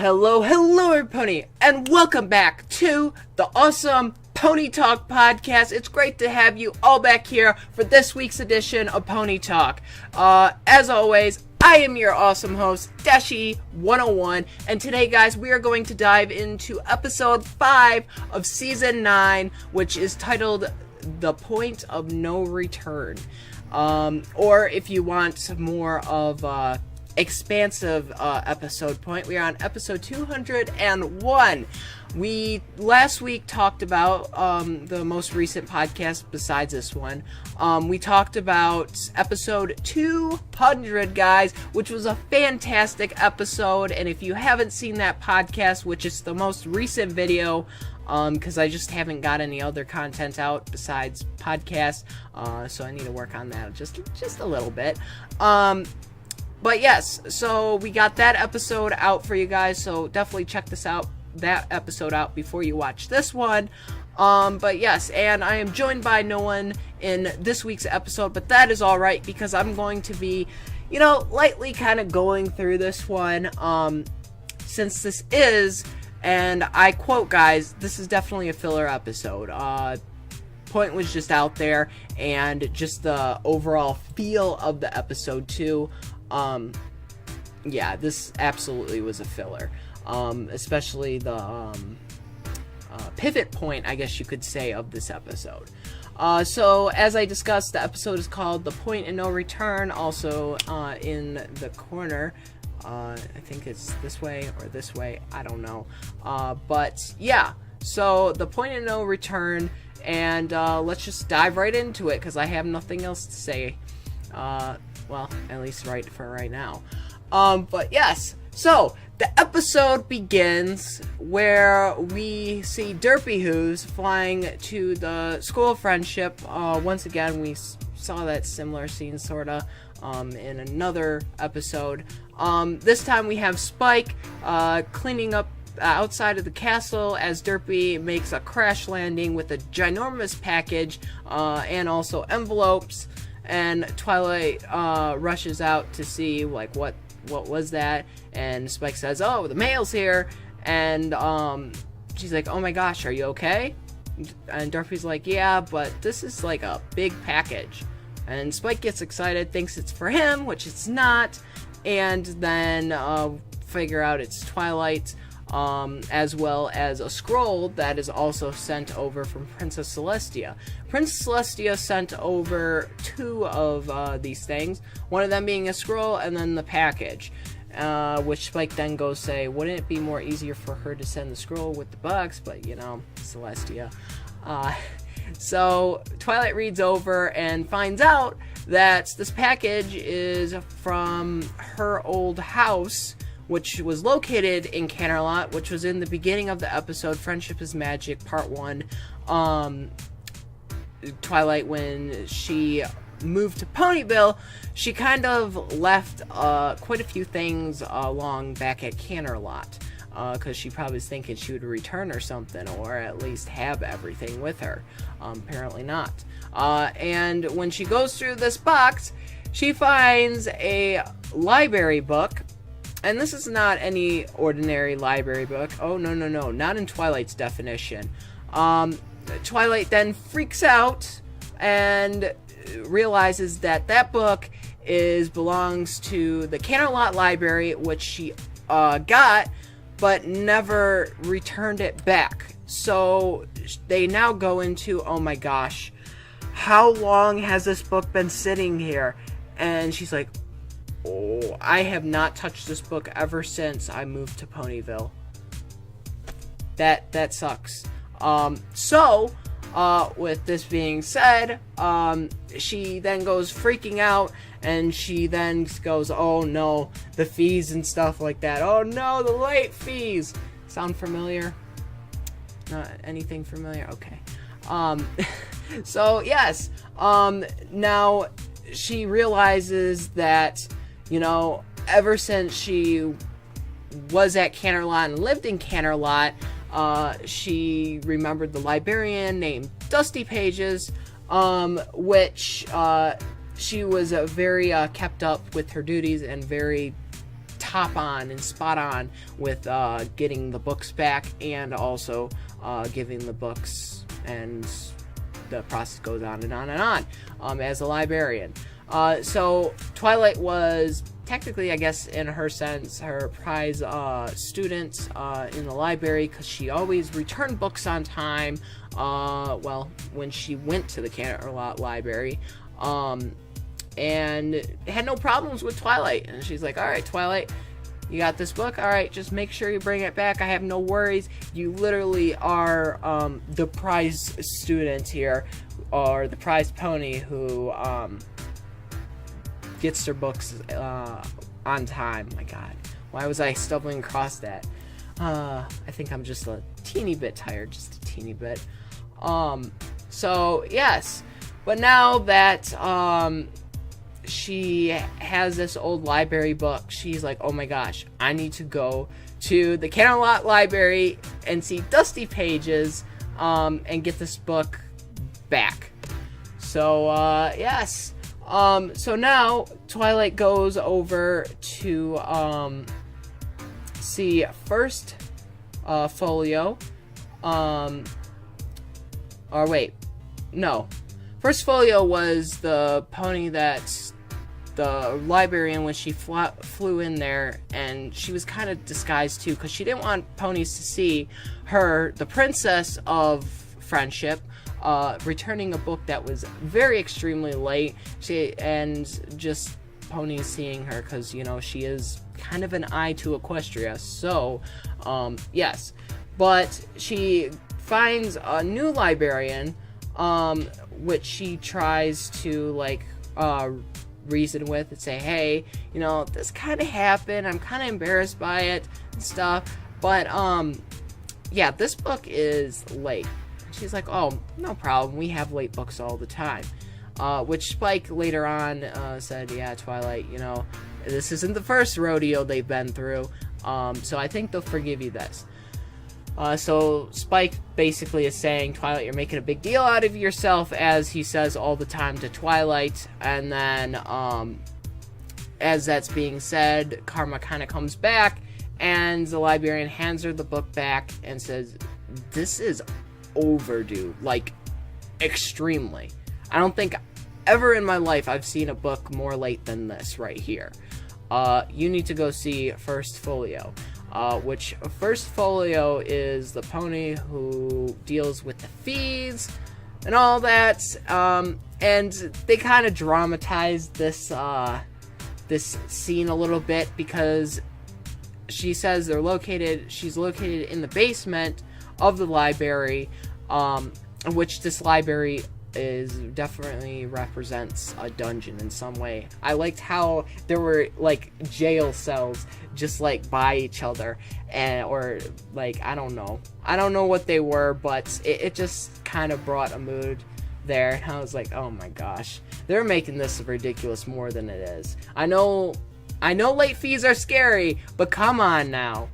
Hello everybody, and welcome back to the awesome Pony Talk podcast. It's great to have you all back here for this week's edition of Pony Talk. As always, I am your awesome host, Dashi101, and today, guys, we are going to dive into episode 5 of season 9, which is titled The Point of No Return. Or if you want more of expansive episode point, we are on episode 201. We last week talked about the most recent podcast besides this one. We talked about episode 200, guys, which was a fantastic episode. And if you haven't seen that podcast, which is the most recent video, because I just haven't got any other content out besides podcasts, so I need to work on that just a little bit. But yes, so we got that episode out for you guys, so definitely check that episode out before you watch this one. But yes, and I am joined by no one in this week's episode, but that is alright, because I'm going to be, lightly kind of going through this one, since this is, and I quote, guys, this is definitely a filler episode. Point was just out there, and just the overall feel of the episode too. Yeah, this absolutely was a filler. Especially the pivot point, I guess you could say, of this episode. So, as I discussed, the episode is called The Point of No Return. Also, in the corner, I think it's this way or this way, I don't know. But, yeah, so The Point of No Return, and let's just dive right into it, because I have nothing else to say. Well, at least for right now. But yes, so the episode begins where we see Derpy Who's flying to the School of Friendship. Once again, we saw that similar scene, sorta, in another episode. This time we have Spike cleaning up outside of the castle as Derpy makes a crash landing with a ginormous package and also envelopes. And Twilight rushes out to see, like, what was that? And Spike says, "Oh, the mail's here." And she's like, "Oh my gosh, are you okay?" And Dorothy's like, "Yeah, but this is like a big package." And Spike gets excited, thinks it's for him, which it's not. And then figure out it's Twilight, as well as a scroll that is also sent over from Princess Celestia. Princess Celestia sent over 2 of these things, one of them being a scroll and then the package, which Spike then goes say, wouldn't it be more easier for her to send the scroll with the box, but Celestia. So Twilight reads over and finds out that this package is from her old house, which was located in Canterlot, which was in the beginning of the episode Friendship is Magic Part 1. Twilight, when she moved to Ponyville, she kind of left quite a few things along back at Canterlot, because she probably was thinking she would return or something, or at least have everything with her. Apparently not. And when she goes through this box, she finds a library book. And this is not any ordinary library book. Oh, no, not in Twilight's definition. Twilight then freaks out and realizes that book belongs to the Canterlot Library, which she got, but never returned it back. So they now go into, oh my gosh, how long has this book been sitting here? And she's like, oh, I have not touched this book ever since I moved to Ponyville. That sucks. So, with this being said, she then goes freaking out, and she then goes, oh no, the fees and stuff like that. Oh no, the late fees. Sound familiar? Not anything familiar? Okay. So, yes. Now, she realizes that, ever since she was at Canterlot and lived in Canterlot, she remembered the librarian named Dusty Pages, which she was very kept up with her duties and very top on and spot on with getting the books back, and also giving the books, and the process goes on and on and on as a librarian. So Twilight was technically, I guess, in her sense, her prize student in the library, because she always returned books on time, when she went to the Canterlot Library, and had no problems with Twilight. And she's like, all right, Twilight, you got this book? All right, just make sure you bring it back. I have no worries. You literally are the prize student here, or the prize pony who gets their books on time. My God, why was I stumbling across that? I think I'm just a teeny bit tired, just a teeny bit. So yes, but now that she has this old library book, she's like, oh my gosh, I need to go to the Canterlot Library and see Dusty Pages and get this book back. So yes. So now Twilight goes over to see First Folio. Or wait, no. First Folio was the pony that the librarian, when she flew in there, and she was kind of disguised too, because she didn't want ponies to see her, the Princess of Friendship, returning a book that was very extremely late. And just ponies seeing her, because, you know, she is kind of an eye to Equestria. So, yes. But she finds a new librarian, which she tries to, like, reason with and say, hey, you know, this kind of happened, I'm kind of embarrassed by it and stuff, but yeah, this book is late. She's like, oh, no problem, we have late books all the time, which Spike later on said, yeah, Twilight, you know, this isn't the first rodeo they've been through, so I think they'll forgive you this. So Spike basically is saying, Twilight, you're making a big deal out of yourself, as he says all the time to Twilight. And then, as that's being said, Karma kind of comes back, and the librarian hands her the book back and says, this is overdue, like, extremely. I don't think ever in my life I've seen a book more late than this right here. You need to go see First Folio. Which First Folio is the pony who deals with the fees and all that, and they kind of dramatized this this scene a little bit, because she says she's located in the basement of the library, which this library definitely represents a dungeon in some way. I liked how there were, like, jail cells just, like, by each other, or, like, I don't know what they were, but it just kind of brought a mood there, and I was like, oh my gosh, they're making this ridiculous more than it is. I know late fees are scary, but come on now.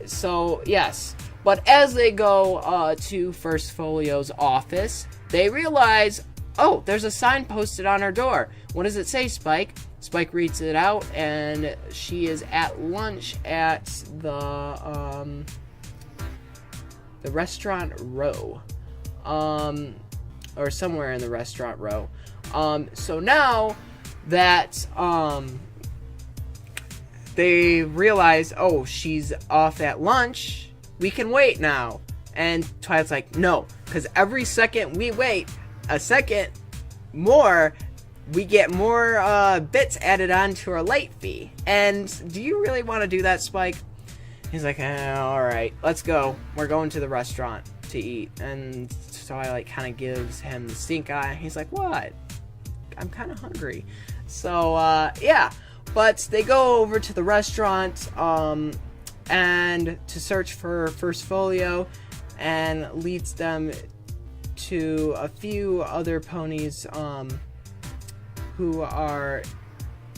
So yes, but as they go to First Folio's office, they realize, oh, there's a sign posted on her door. What does it say, Spike? Spike reads it out, and she is at lunch at the restaurant row, or somewhere in the restaurant row. So now that they realize, oh, she's off at lunch, we can wait now. And Twilight's like, no, because every second we wait, a second more, we get more bits added on to our late fee. And do you really want to do that, Spike? He's like, alright, let's go. We're going to the restaurant to eat. And Twilight kind of gives him the stink eye. He's like, what? I'm kind of hungry. So, yeah. But they go over to the restaurant and to search for First Folio, and leads them to a few other ponies who are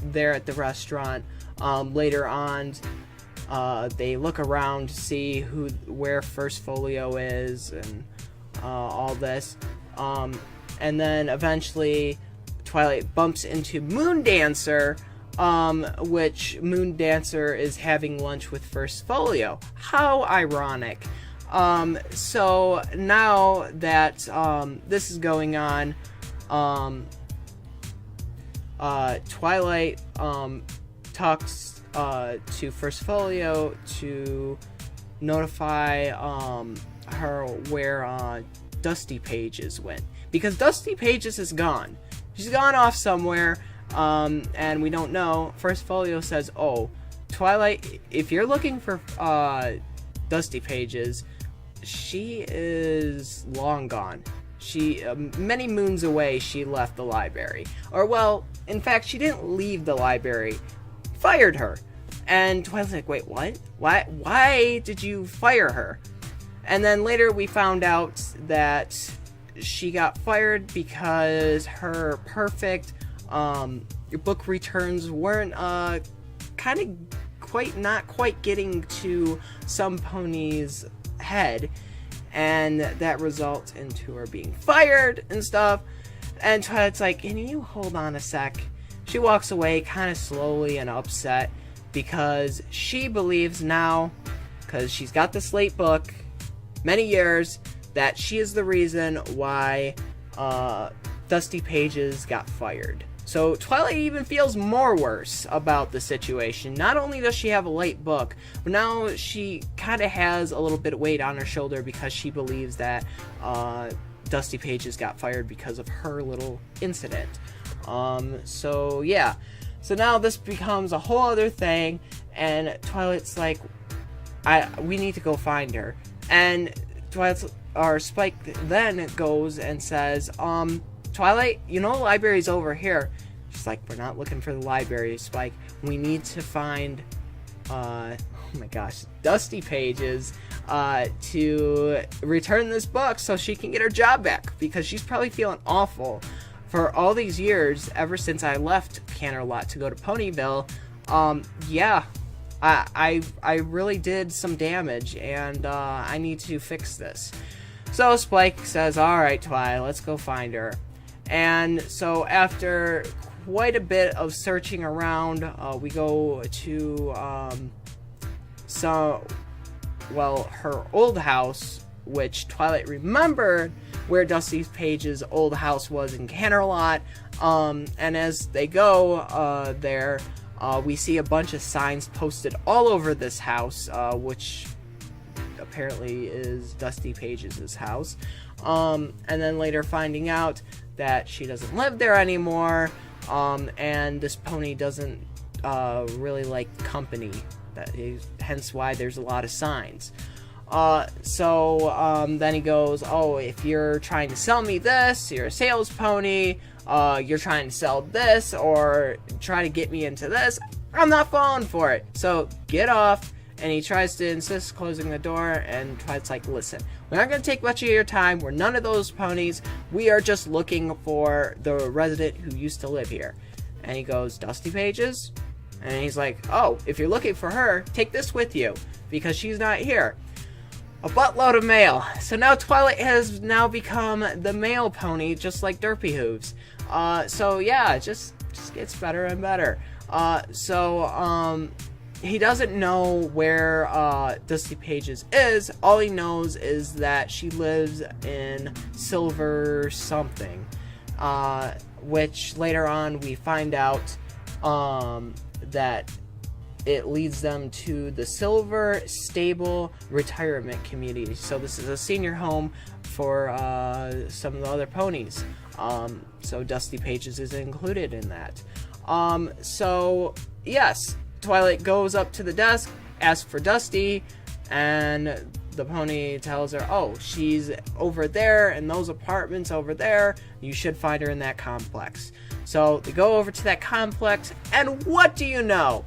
there at the restaurant. Later on, they look around to see where First Folio is, and all this. And then eventually Twilight bumps into Moon Dancer, which Moon Dancer is having lunch with First Folio. How ironic. So now that this is going on, Twilight talks to First Folio to notify her where Dusty Pages went, because Dusty Pages is gone. She's gone off somewhere, and we don't know. First Folio says, "Oh, Twilight, if you're looking for Dusty Pages, she is long gone. She many moons away. She left the library, or well, in fact, she didn't leave the library. Fired her." And Twilight's like, "Wait, what? Why did you fire her?" And then later we found out that she got fired because her perfect book returns weren't not quite getting to some pony's head, and that results into her being fired and stuff. And Twilight's like, "Can you hold on a sec?" She walks away kind of slowly and upset, because she believes now, because she's got this late book, many years, that she is the reason why Dusty Pages got fired. So Twilight even feels more worse about the situation. Not only does she have a late book, but now she kind of has a little bit of weight on her shoulder, because she believes that Dusty Pages got fired because of her little incident. So yeah. So now this becomes a whole other thing, and Twilight's like, we need to go find her. And Spike then goes and says, Twilight, you know the library's over here. She's like, "We're not looking for the library, Spike. We need to find, oh my gosh, Dusty Pages, to return this book so she can get her job back, because she's probably feeling awful. For all these years, ever since I left Canterlot to go to Ponyville, yeah, I really did some damage, and I need to fix this." So Spike says, "Alright, Twilight, let's go find her." And so after quite a bit of searching around, we go to her old house, which Twilight remembered where Dusty Page's old house was in Canterlot. And as they go there, we see a bunch of signs posted all over this house, which apparently is Dusty Page's house. And then later finding out that she doesn't live there anymore, and this pony doesn't really like company. Hence why there's a lot of signs. So then he goes, "Oh, if you're trying to sell me this, you're a sales pony, you're trying to sell this, or try to get me into this, I'm not falling for it. So get off." And he tries to insist closing the door, and Twilight's like, "Listen, we're not going to take much of your time. We're none of those ponies. We are just looking for the resident who used to live here." And he goes, "Dusty Pages?" And he's like, "Oh, if you're looking for her, take this with you, because she's not here." A buttload of mail. So now Twilight has now become the mail pony, just like Derpy Hooves. So yeah, it just gets better and better. He doesn't know where Dusty Pages is. All he knows is that she lives in Silver something, which later on we find out that it leads them to the Silver Stable Retirement Community. So this is a senior home for some of the other ponies. So Dusty Pages is included in that. So yes, Twilight goes up to the desk, asks for Dusty, and the pony tells her, "Oh, she's over there in those apartments over there. You should find her in that complex." So they go over to that complex, and what do you know?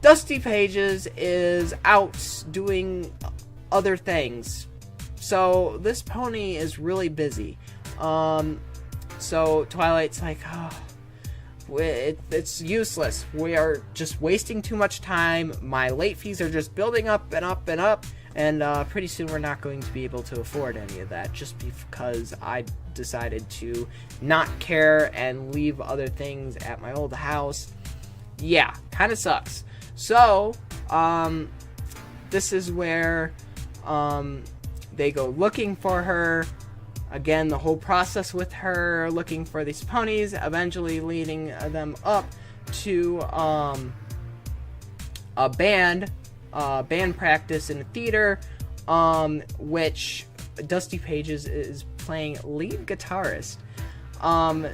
Dusty Pages is out doing other things. So this pony is really busy. So Twilight's like, "Oh, it's useless. We are just wasting too much time. My late fees are just building up and up and up, and pretty soon we're not going to be able to afford any of that, just because I decided to not care and leave other things at my old house." yeah, kind of sucks. So, this is where, they go looking for her. Again, the whole process with her looking for these ponies, eventually leading them up to, a band practice in a theater, which Dusty Pages is playing lead guitarist.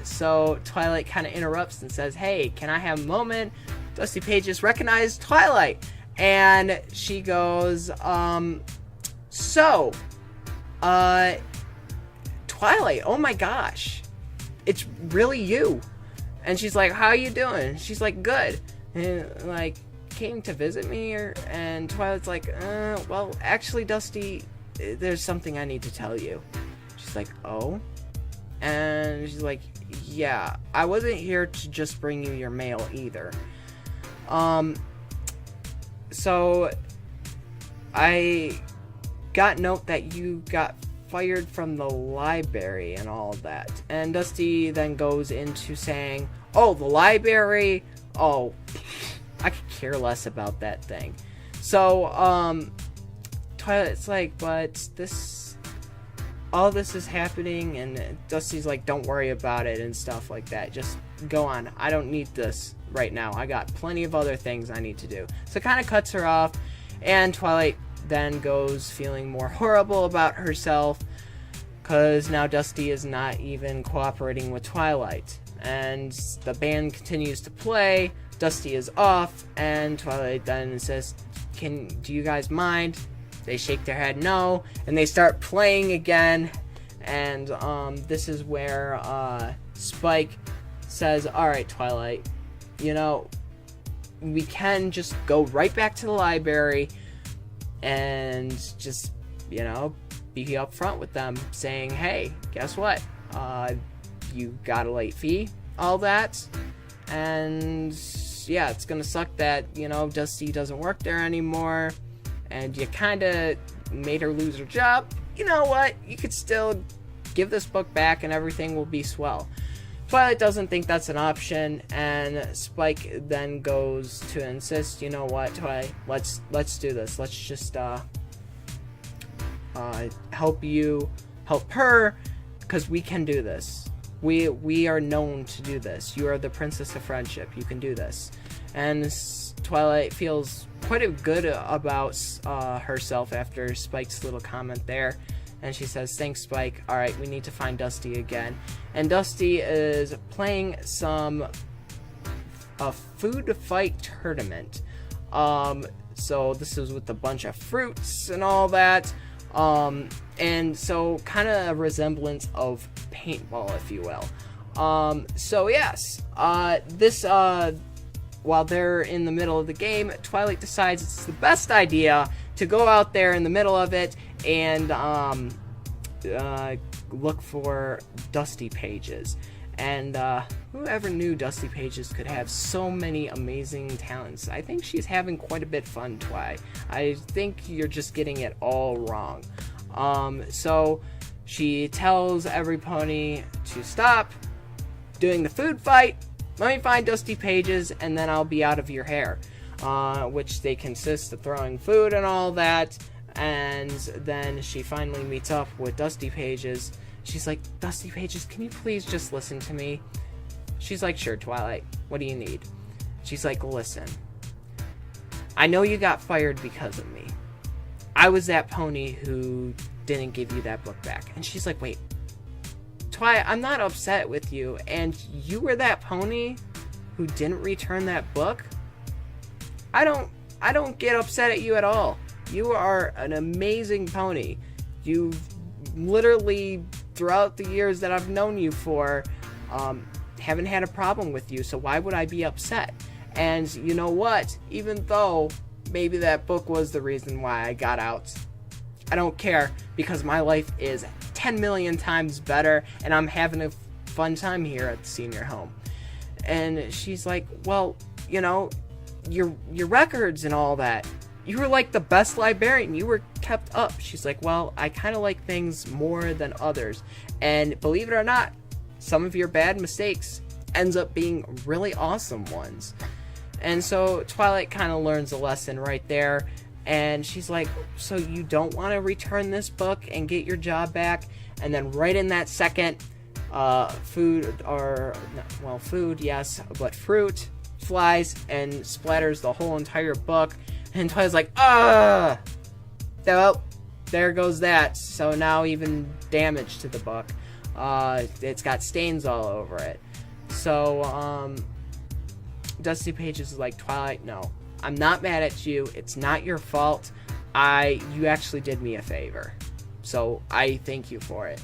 So Twilight kind of interrupts and says, "Hey, can I have a moment?" Dusty Pages recognized Twilight, and she goes, Twilight, oh my gosh, it's really you. And she's like, "How you doing?" She's like, "Good." And like, "Came to visit me?" And Twilight's like, "Well, actually, Dusty, there's something I need to tell you." She's like, "Oh?" And she's like, "Yeah, I wasn't here to just bring you your mail either. So I got note that you got fired from the library and all that." And Dusty then goes into saying, "Oh, the library? Oh, I could care less about that thing." So, Twilight's like, "But all this is happening," and Dusty's like, "Don't worry about it," and stuff like that. "Just go on. I don't need this right now. I got plenty of other things I need to do." So it kind of cuts her off, and Twilight then goes feeling more horrible about herself, because now Dusty is not even cooperating with Twilight. And the band continues to play, Dusty is off, and Twilight then says, do you guys mind?" They shake their head no, and they start playing again. And this is where Spike says, "Alright, Twilight, we can just go right back to the library and just, be up front with them, saying, 'Hey, guess what? You got a late fee, all that, and yeah, it's gonna suck that, Dusty doesn't work there anymore, and you kinda made her lose her job. You know what? You could still give this book back and everything will be swell.'" Twilight doesn't think that's an option, and Spike then goes to insist, "You know what, Twilight, let's do this. Let's just help her, because we can do this. We are known to do this. You are the Princess of Friendship. You can do this." And Twilight feels quite good about herself after Spike's little comment there. And she says, "Thanks, Spike. Alright, we need to find Dusty again." And Dusty is playing a food fight tournament. So this is with a bunch of fruits and all that. And so kind of a resemblance of paintball, if you will. So yes, while they're in the middle of the game, Twilight decides it's the best idea to go out there in the middle of it and look for Dusty Pages. And whoever knew Dusty Pages could have so many amazing talents? I think she's having quite a bit of fun, Twi. I think you're just getting it all wrong. So she tells every pony to stop doing the food fight. "Let me find Dusty Pages, and then I'll be out of your hair." Which they consist of throwing food and all that. And then she finally meets up with Dusty Pages. She's like, "Dusty Pages, can you please just listen to me?" She's like, "Sure, Twilight. What do you need?" She's like, "Listen, I know you got fired because of me. I was that pony who didn't give you that book back." And she's like, "Wait, Twilight, I'm not upset with you. And you were that pony who didn't return that book? I don't get upset at you at all. You are an amazing pony. You've literally, throughout the years that I've known you for, haven't had a problem with you, so why would I be upset? And you know what? Even though maybe that book was the reason why I got out, I don't care, because my life is 10 million times better, and I'm having a fun time here at the senior home." And she's like, "Well, your records and all that, you were like the best librarian. You were kept up." She's like, "Well, I kind of like things more than others. And believe it or not, some of your bad mistakes ends up being really awesome ones." And so Twilight kind of learns a lesson right there. And she's like, so you don't want to return this book and get your job back? And then right in that second, food, yes, but fruit flies and splatters the whole entire book. And Twilight's like, well, there goes that. So now even damage to the book. It's got stains all over it. So, Dusty Pages is like, Twilight, no, I'm not mad at you. It's not your fault. You actually did me a favor. So I thank you for it.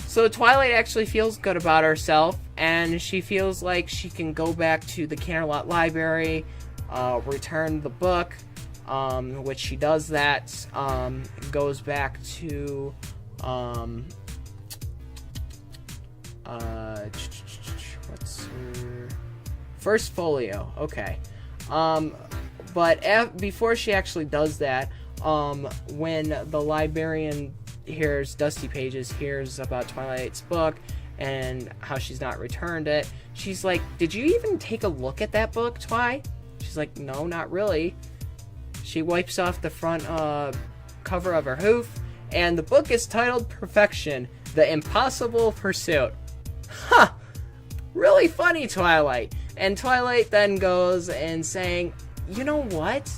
So Twilight actually feels good about herself, and she feels like she can go back to the Canterlot Library, return the book, which she does that, goes back to, what's her first folio, okay. But before she actually does that, when the librarian hears Dusty Pages, hears about Twilight's book and how she's not returned it, she's like, did you even take a look at that book, Twi? She's like, no, not really. She wipes off the front cover of her hoof, and the book is titled Perfection, The Impossible Pursuit. Huh! Really funny, Twilight. And Twilight then goes and saying, you know what?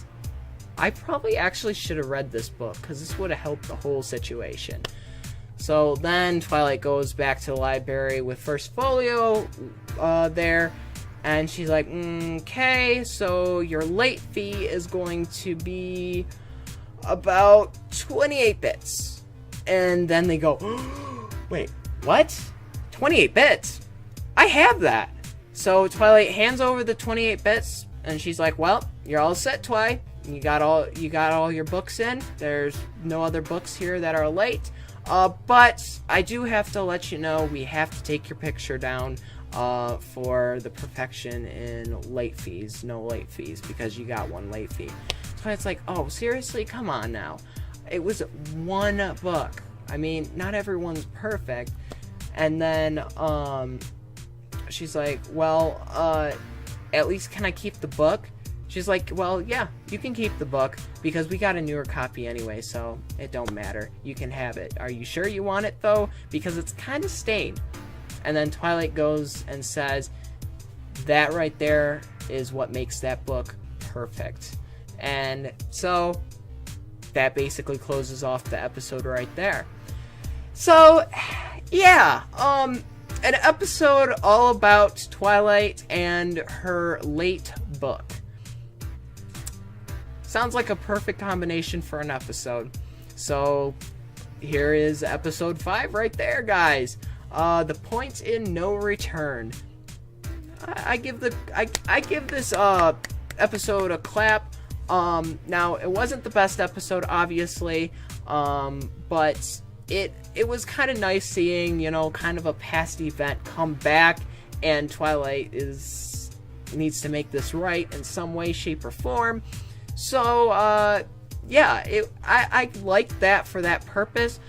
I probably actually should have read this book, because this would have helped the whole situation. So then Twilight goes back to the library with First Folio there, and she's like, okay, so your late fee is going to be about 28 bits. And then they go, wait, what? 28 bits? I have that. So Twilight hands over the 28 bits, and she's like, well, you're all set, Twi. You got all your books in. There's no other books here that are late. But I do have to let you know we have to take your picture down for the Perfection in late fees. No late fees, because you got one late fee. Twilight's like, oh, seriously? Come on now. It was one book. I mean, not everyone's perfect. And then she's like, well, at least can I keep the book? She's like, well, yeah, you can keep the book, because we got a newer copy anyway, so it don't matter. You can have it. Are you sure you want it, though? Because it's kind of stained. And then Twilight goes and says, that right there is what makes that book perfect. And so that basically closes off the episode right there. So, yeah, an episode all about Twilight and her late book. Sounds like a perfect combination for an episode. So here is episode 5 right there, guys. The Point in No Return. I give this episode a clap. Now it wasn't the best episode, obviously, but it was kind of nice seeing, kind of a past event come back, and Twilight needs to make this right in some way, shape, or form. So, yeah, I liked that for that purpose,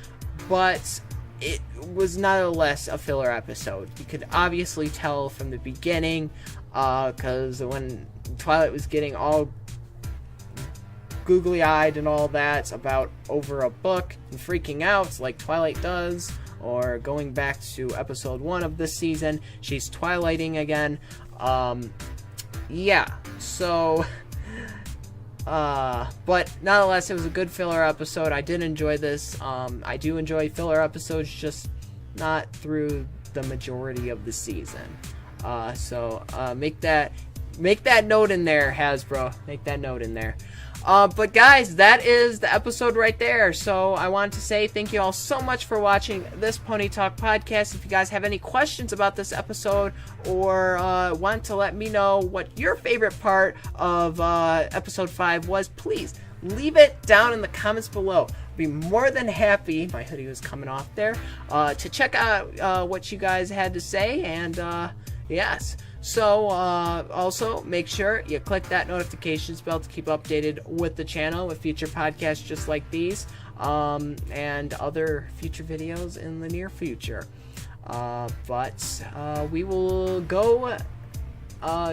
but it was nonetheless a filler episode. You could obviously tell from the beginning, because when Twilight was getting all googly-eyed and all that about over a book and freaking out like Twilight does, or going back to episode 1 of this season, she's Twilighting again. Yeah, so... but nonetheless, it was a good filler episode. I did enjoy this. I do enjoy filler episodes, just not through the majority of the season. So make that note in there, Hasbro. Make that note in there. But guys, that is the episode right there. So I want to say thank you all so much for watching this Pony Talk podcast. If you guys have any questions about this episode, or want to let me know what your favorite part of episode 5 was, please leave it down in the comments below. I'll be more than happy, my hoodie was coming off there, to check out what you guys had to say. And yes, so also make sure you click that notifications bell to keep updated with the channel, with future podcasts just like these, and other future videos in the near future. But we will go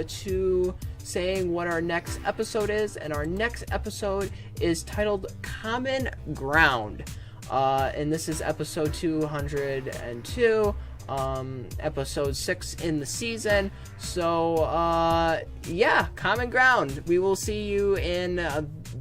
to saying what our next episode is, and our next episode is titled Common Ground. And this is episode 202, episode 6 in the season. So, yeah, Common Ground. We will see you in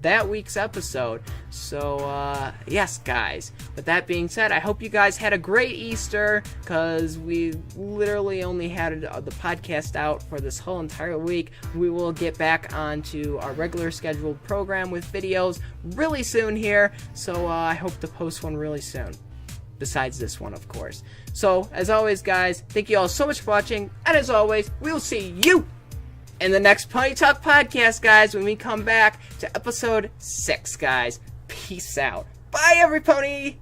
that week's episode. So, yes, guys. With that being said, I hope you guys had a great Easter, because we literally only had the podcast out for this whole entire week. We will get back onto our regular scheduled program with videos really soon here. So, I hope to post one really soon. Besides this one, of course. So, as always, guys, thank you all so much for watching. And as always, we will see you in the next Pony Talk podcast, guys, when we come back to episode 6, guys. Peace out. Bye, every pony!